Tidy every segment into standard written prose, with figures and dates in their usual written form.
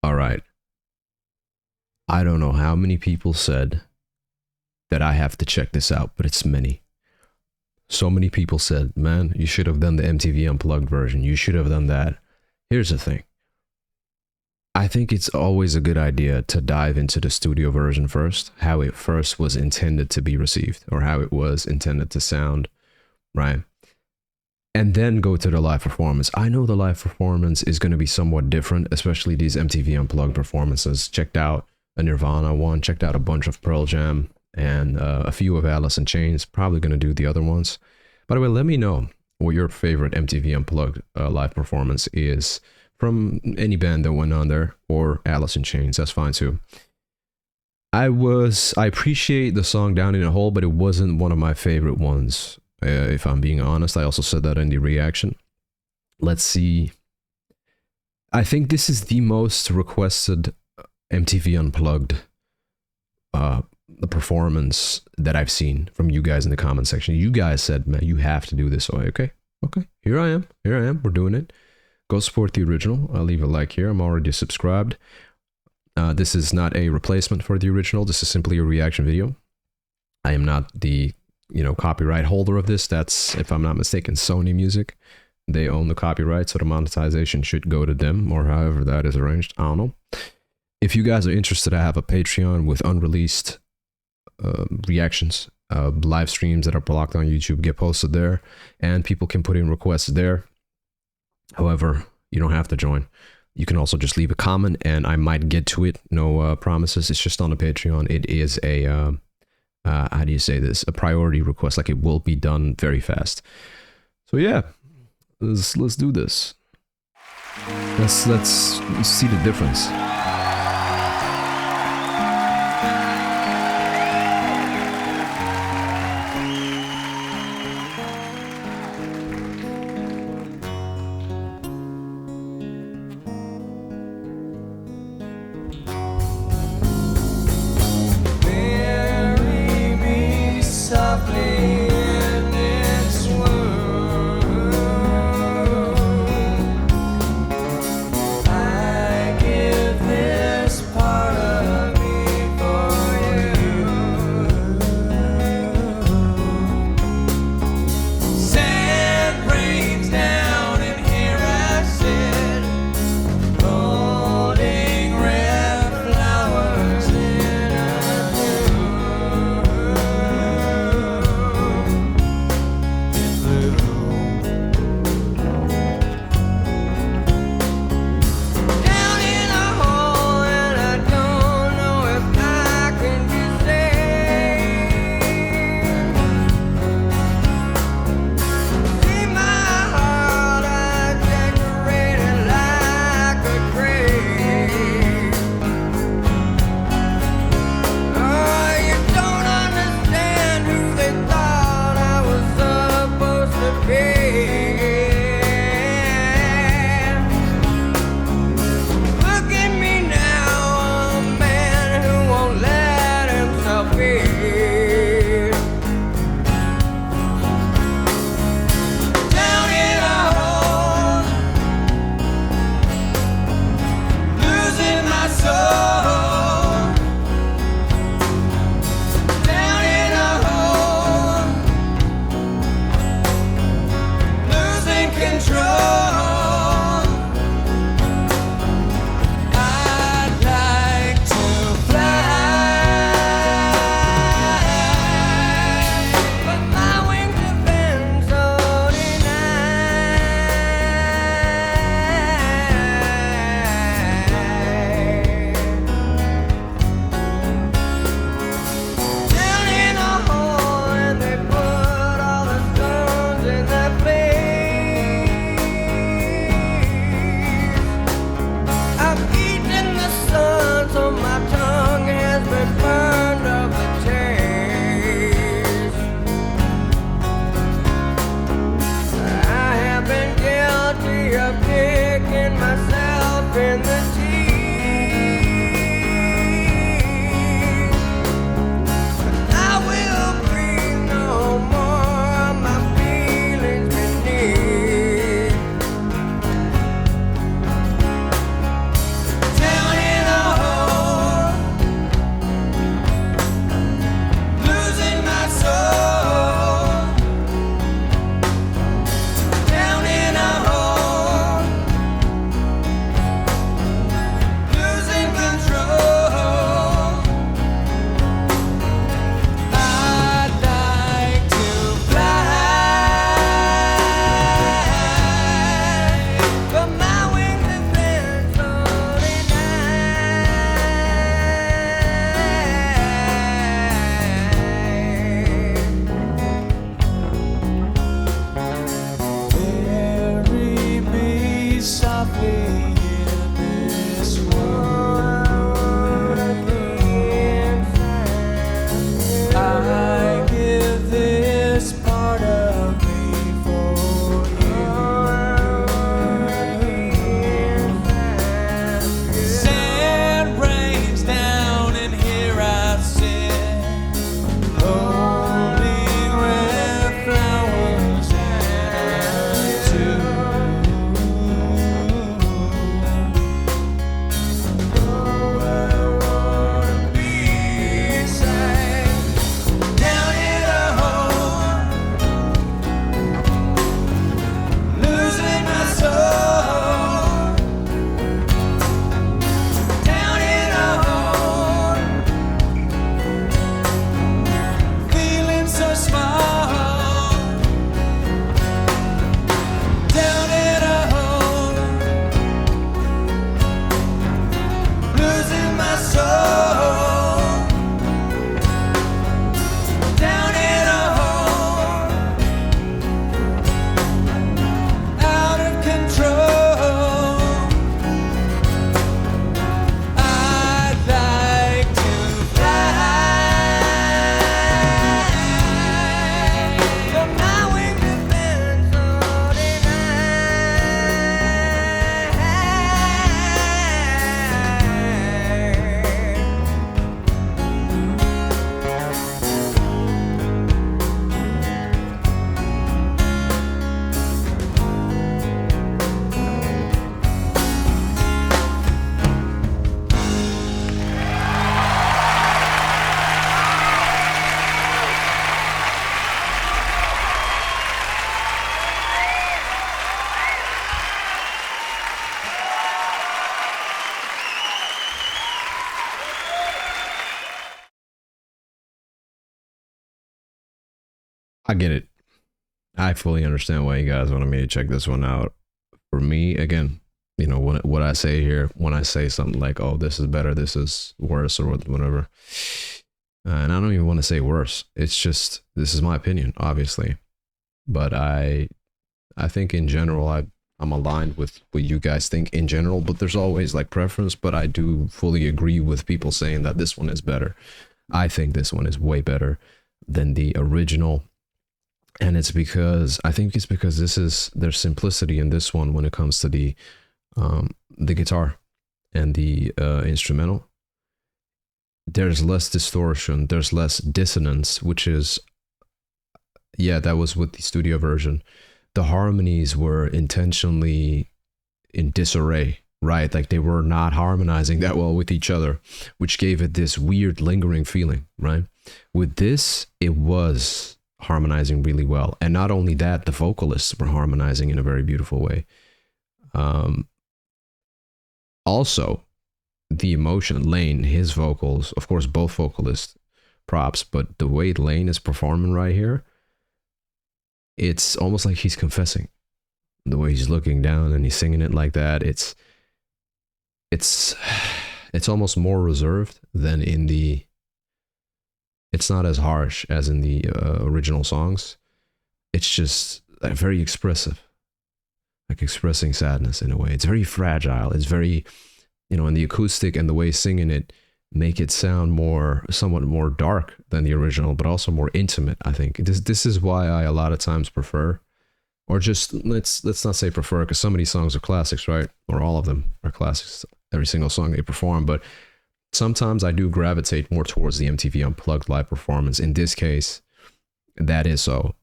All right. I don't know how many people said that I have to check this out, but it's many. So many people said, man, you should have done the MTV Unplugged version. You should have done that. Here's the thing. I think it's always a good idea to dive into the studio version first, how it first was intended to be received or how it was intended to sound, right? And then go to the live performance. I know the live performance is going to be somewhat different, especially these MTV Unplugged performances. Checked out a Nirvana one, checked out a bunch of Pearl Jam, and a few of Alice in Chains. Probably going to do the other ones. By the way, let me know what your favorite MTV Unplugged live performance is from any band that went on there, or Alice in Chains. That's fine too. I appreciate the song Down in a Hole, but it wasn't one of my favorite ones. If I'm being honest, I also said that in the reaction. Let's see. I think this is the most requested MTV Unplugged the performance that I've seen from you guys in the comment section. You guys said, man, you have to do this. So, okay. Here I am. We're doing it. Go support the original. I'll leave a like here. I'm already subscribed. This is not a replacement for the original. This is simply a reaction video. I am not the copyright holder of this. That's, if I'm not mistaken, Sony Music. They own the copyright, so the monetization should go to them, or however that is arranged. I don't know. If you guys are interested, I have a Patreon with unreleased reactions, live streams that are blocked on YouTube get posted there, and people can put in requests there. However, you don't have to join. You can also just leave a comment, and I might get to it. No promises. It's just on the Patreon. It is a how do you say this? A priority request. Like, it will be done very fast. So yeah, let's do this. Let's see the difference. I give I get it. I fully understand why you guys wanted me to check this one out. For me, again, you know, what I say here, when I say something like, oh, this is better, this is worse, or whatever. And I don't even want to say worse. It's just, this is my opinion, obviously. But I think in general, I'm aligned with what you guys think in general, but there's always like preference. But I do fully agree with people saying that this one is better. I think this one is way better than the original. And it's because, I think it's because this is, there's simplicity in this one when it comes to the guitar and the instrumental. There's less distortion, there's less dissonance, which is, yeah, that was with the studio version. The harmonies were intentionally in disarray, right? Like they were not harmonizing that well with each other, which gave it this weird lingering feeling, right? With this, it was harmonizing really well. And not only that, the vocalists were harmonizing in a very beautiful way. Also, the emotion, Lane, his vocals, of course, both vocalists, props, but the way Lane is performing right here, it's almost like he's confessing. The way he's looking down and he's singing it like that, it's almost more reserved than in the, it's not as harsh as in the original songs. It's just very expressive, like expressing sadness in a way. It's very fragile. It's very, you know, and the acoustic and the way singing it make it sound somewhat more dark than the original, but also more intimate. I think this is why I a lot of times prefer, or just let's not say prefer, because some of these songs are classics, right? Or all of them are classics. Every single song they perform, but sometimes I do gravitate more towards the MTV Unplugged live performance. In this case, that is so,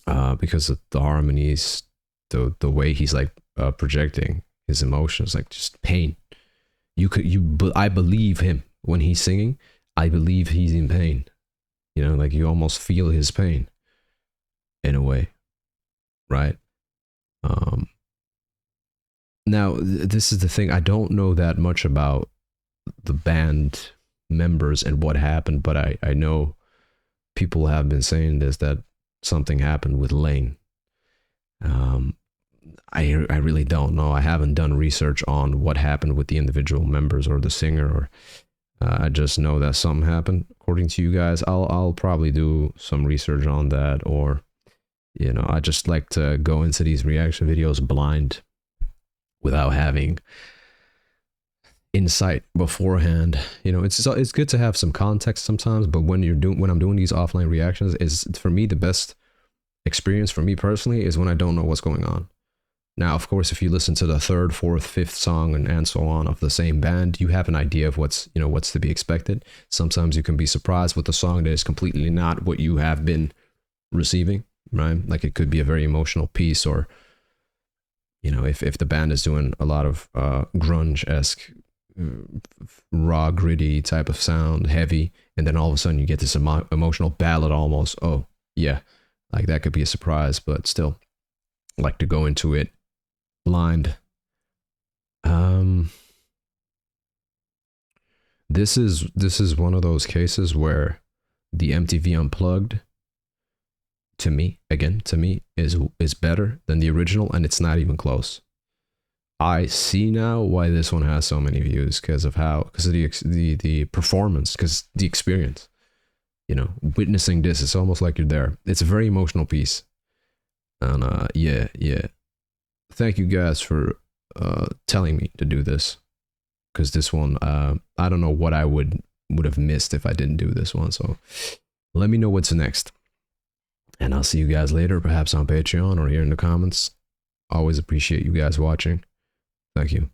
because of the harmonies, the way he's like projecting his emotions, like just pain. I believe him when he's singing. I believe he's in pain. You know, like you almost feel his pain in a way, right? Now, this is the thing. I don't know that much about the band members and what happened, but I know people have been saying this, that something happened with Lane. I really don't know. I haven't done research on what happened with the individual members or the singer, or I just know that something happened. According to you guys, I'll probably do some research on that, or you know, I just like to go into these reaction videos blind without having insight beforehand. You know, it's good to have some context sometimes, but when I'm doing these offline reactions, is for me the best experience for me personally is when I don't know what's going on. Now, of course, if you listen to the third, fourth, fifth song and so on of the same band, you have an idea of what's to be expected. Sometimes you can be surprised with a song that is completely not what you have been receiving, right? Like it could be a very emotional piece, or you know, if the band is doing a lot of grunge-esque, raw, gritty type of sound, heavy, and then all of a sudden you get this emotional ballad almost. Oh, yeah, like that could be a surprise, but still, I like to go into it blind. This is one of those cases where the MTV Unplugged, to me, is better than the original, and it's not even close. I see now why this one has so many views, because of the performance, because the experience. You know, witnessing this, it's almost like you're there. It's a very emotional piece, and yeah. Thank you guys for telling me to do this, because this one, I don't know what I would have missed if I didn't do this one. So let me know what's next, and I'll see you guys later, perhaps on Patreon or here in the comments. Always appreciate you guys watching. Thank you.